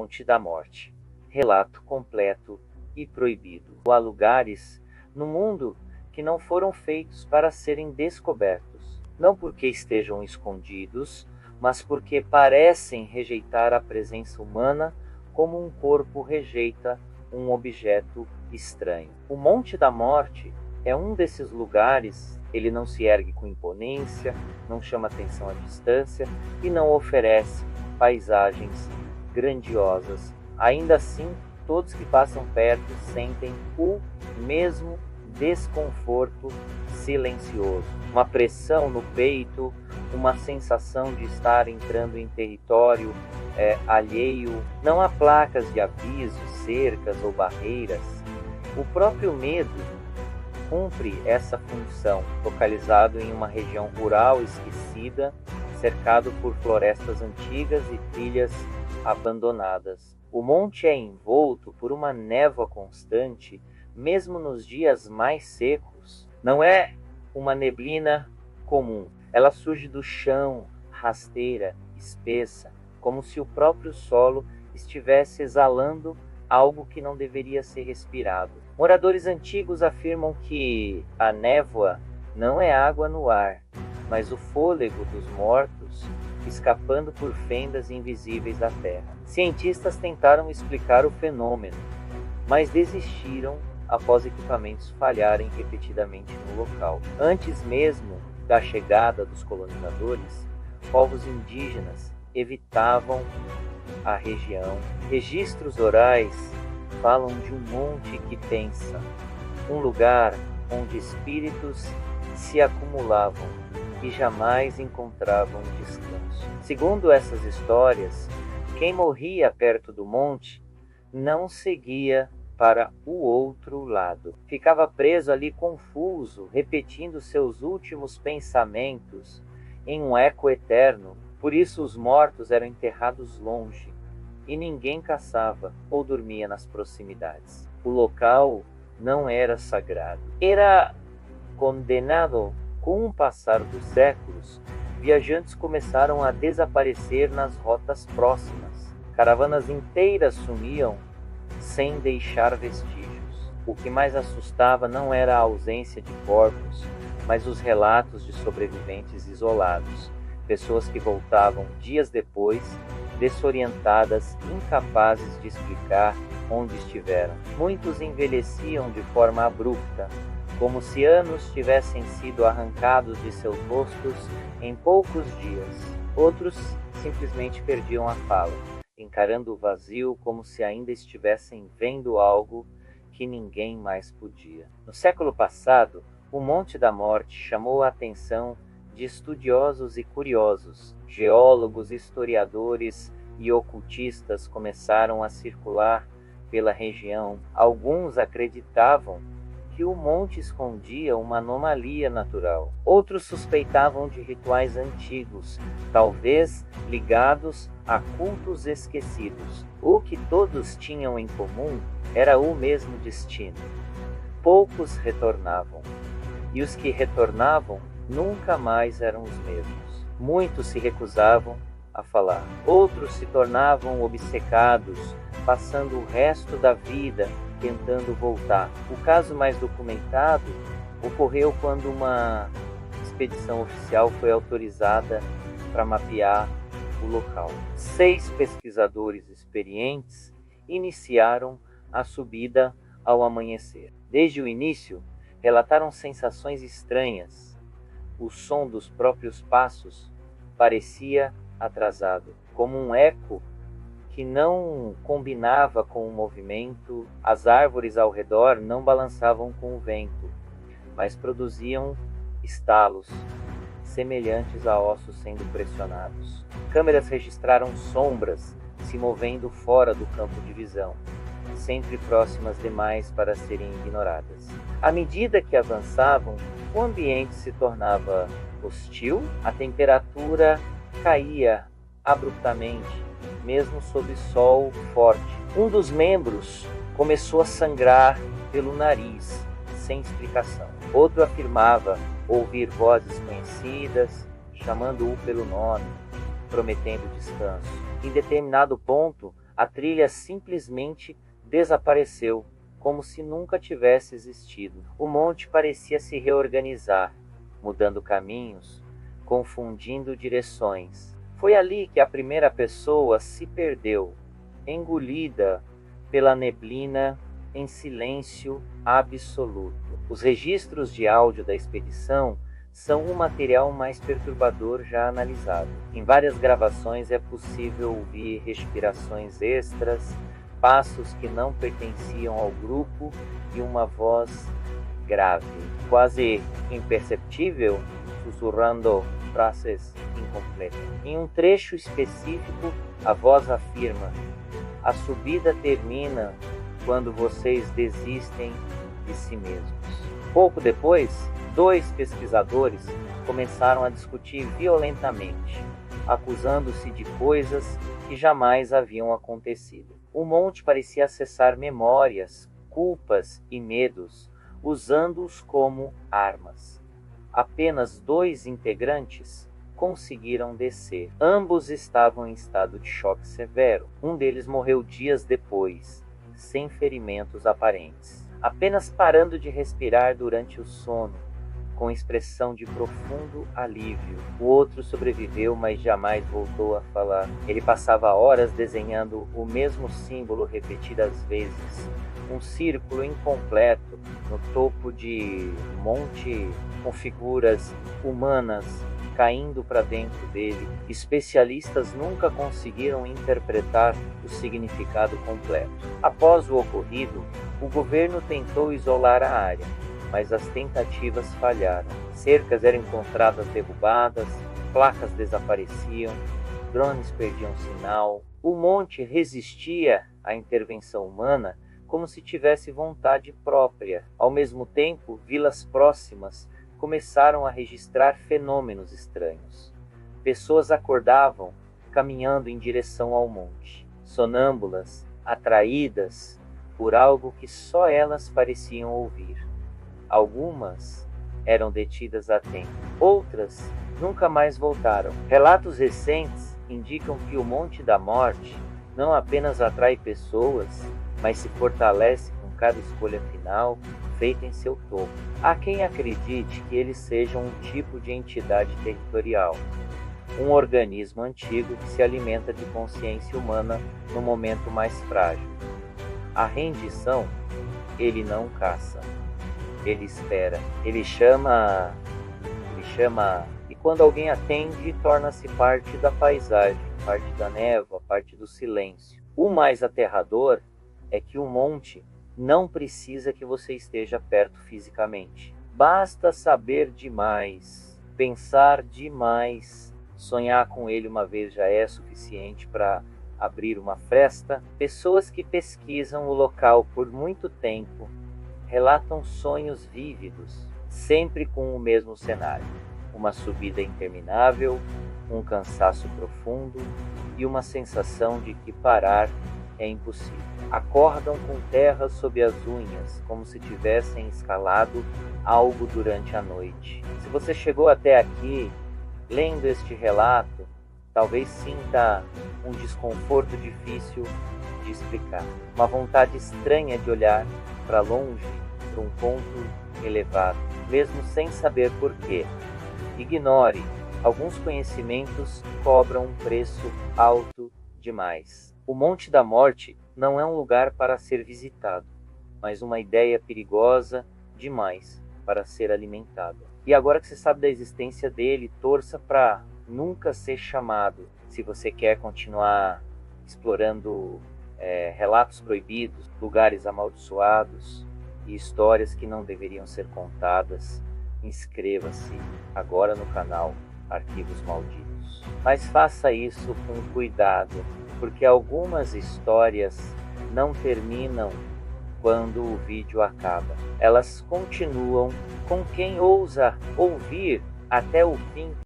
Monte da Morte. Relato completo e proibido. Há lugares no mundo que não foram feitos para serem descobertos, não porque estejam escondidos, mas porque parecem rejeitar a presença humana como um corpo rejeita um objeto estranho. O Monte da Morte é um desses lugares. Ele não se ergue com imponência, não chama atenção à distância e não oferece paisagens grandiosas. Ainda assim, todos que passam perto sentem o mesmo desconforto silencioso, uma pressão no peito, uma sensação de estar entrando em território alheio. Não há placas de aviso, cercas ou barreiras. O próprio medo cumpre essa função, localizado em uma região rural esquecida, cercado por florestas antigas e trilhas abandonadas. O monte é envolto por uma névoa constante, mesmo nos dias mais secos. Não é uma neblina comum. Ela surge do chão, rasteira, espessa, como se o próprio solo estivesse exalando algo que não deveria ser respirado. Moradores antigos afirmam que a névoa não é água no ar, mas o fôlego dos mortos escapando por fendas invisíveis da terra. Cientistas tentaram explicar o fenômeno, mas desistiram após equipamentos falharem repetidamente no local. Antes mesmo da chegada dos colonizadores, povos indígenas evitavam a região. Registros orais falam de um monte que pensa, um lugar onde espíritos se acumulavam e jamais encontravam descanso. Segundo essas histórias, quem morria perto do monte não seguia para o outro lado. Ficava preso ali confuso, repetindo seus últimos pensamentos em um eco eterno. Por isso os mortos eram enterrados longe e ninguém caçava ou dormia nas proximidades. O local não era sagrado. Era condenado. Com o passar dos séculos, viajantes começaram a desaparecer nas rotas próximas. Caravanas inteiras sumiam sem deixar vestígios. O que mais assustava não era a ausência de corpos, mas os relatos de sobreviventes isolados, pessoas que voltavam dias depois, desorientadas, incapazes de explicar onde estiveram. Muitos envelheciam de forma abrupta, como se anos tivessem sido arrancados de seus rostos em poucos dias. Outros simplesmente perdiam a fala, encarando o vazio como se ainda estivessem vendo algo que ninguém mais podia. No século passado, o Monte da Morte chamou a atenção de estudiosos e curiosos. Geólogos, historiadores e ocultistas começaram a circular pela região. Alguns acreditavam que o monte escondia uma anomalia natural. Outros suspeitavam de rituais antigos, talvez ligados a cultos esquecidos. O que todos tinham em comum era o mesmo destino. Poucos retornavam, e os que retornavam nunca mais eram os mesmos. Muitos se recusavam a falar. Outros se tornavam obcecados, passando o resto da vida tentando voltar. O caso mais documentado ocorreu quando uma expedição oficial foi autorizada para mapear o local. 6 pesquisadores experientes iniciaram a subida ao amanhecer. Desde o início, relataram sensações estranhas. O som dos próprios passos parecia atrasado, como um eco que não combinava com o movimento. As árvores ao redor não balançavam com o vento, mas produziam estalos semelhantes a ossos sendo pressionados. Câmeras registraram sombras se movendo fora do campo de visão, sempre próximas demais para serem ignoradas. À medida que avançavam, o ambiente se tornava hostil, a temperatura caía abruptamente, mesmo sob sol forte. Um dos membros começou a sangrar pelo nariz, sem explicação. Outro afirmava ouvir vozes conhecidas, chamando-o pelo nome, prometendo descanso. Em determinado ponto, A trilha simplesmente desapareceu, como se nunca tivesse existido. O monte parecia se reorganizar, mudando caminhos, confundindo direções. Foi ali que a primeira pessoa se perdeu, engolida pela neblina em silêncio absoluto. Os registros de áudio da expedição são o material mais perturbador já analisado. Em várias gravações é possível ouvir respirações extras, passos que não pertenciam ao grupo e uma voz grave, quase imperceptível, sussurrando frases incompletas. Em um trecho específico, a voz afirma: "A subida termina quando vocês desistem de si mesmos." Pouco depois, 2 pesquisadores começaram a discutir violentamente, acusando-se de coisas que jamais haviam acontecido. O monte parecia acessar memórias, culpas e medos, usando-os como armas. Apenas 2 integrantes conseguiram descer. Ambos estavam em estado de choque severo. Um deles morreu dias depois, sem ferimentos aparentes, apenas parando de respirar durante o sono, com expressão de profundo alívio. O outro sobreviveu, mas jamais voltou a falar. Ele passava horas desenhando o mesmo símbolo repetidas vezes, um círculo incompleto no topo de monte com figuras humanas caindo para dentro dele. Especialistas nunca conseguiram interpretar o significado completo. Após o ocorrido, o governo tentou isolar a área, mas as tentativas falharam. Cercas eram encontradas derrubadas, placas desapareciam, drones perdiam sinal. O monte resistia à intervenção humana como se tivesse vontade própria. Ao mesmo tempo, vilas próximas começaram a registrar fenômenos estranhos. Pessoas acordavam caminhando em direção ao monte, sonâmbulas, atraídas por algo que só elas pareciam ouvir. Algumas eram detidas a tempo, outras nunca mais voltaram. Relatos recentes indicam que o Monte da Morte não apenas atrai pessoas, mas se fortalece com cada escolha final feita em seu topo. Há quem acredite que eles sejam um tipo de entidade territorial, um organismo antigo que se alimenta de consciência humana no momento mais frágil. A rendição, ele não caça, ele espera, ele chama, e quando alguém atende, torna-se parte da paisagem, parte da névoa, parte do silêncio. O mais aterrador é que o monte não precisa que você esteja perto fisicamente. Basta saber demais, pensar demais, sonhar com ele uma vez já é suficiente para abrir uma fresta. Pessoas que pesquisam o local por muito tempo relatam sonhos vívidos, sempre com o mesmo cenário: uma subida interminável, um cansaço profundo e uma sensação de que parar é impossível. Acordam com terra sob as unhas, como se tivessem escalado algo durante a noite. Se você chegou até aqui, lendo este relato, talvez sinta um desconforto difícil de explicar, uma vontade estranha de olhar para longe, para um ponto elevado, mesmo sem saber porquê. Ignore, alguns conhecimentos cobram um preço alto demais. O Monte da Morte não é um lugar para ser visitado, mas uma ideia perigosa demais para ser alimentada. E agora que você sabe da existência dele, torça para nunca ser chamado. Se você quer continuar explorando relatos proibidos, lugares amaldiçoados e histórias que não deveriam ser contadas, inscreva-se agora no canal Arquivos Malditos. Mas faça isso com cuidado, porque algumas histórias não terminam quando o vídeo acaba. Elas continuam com quem ousa ouvir até o fim.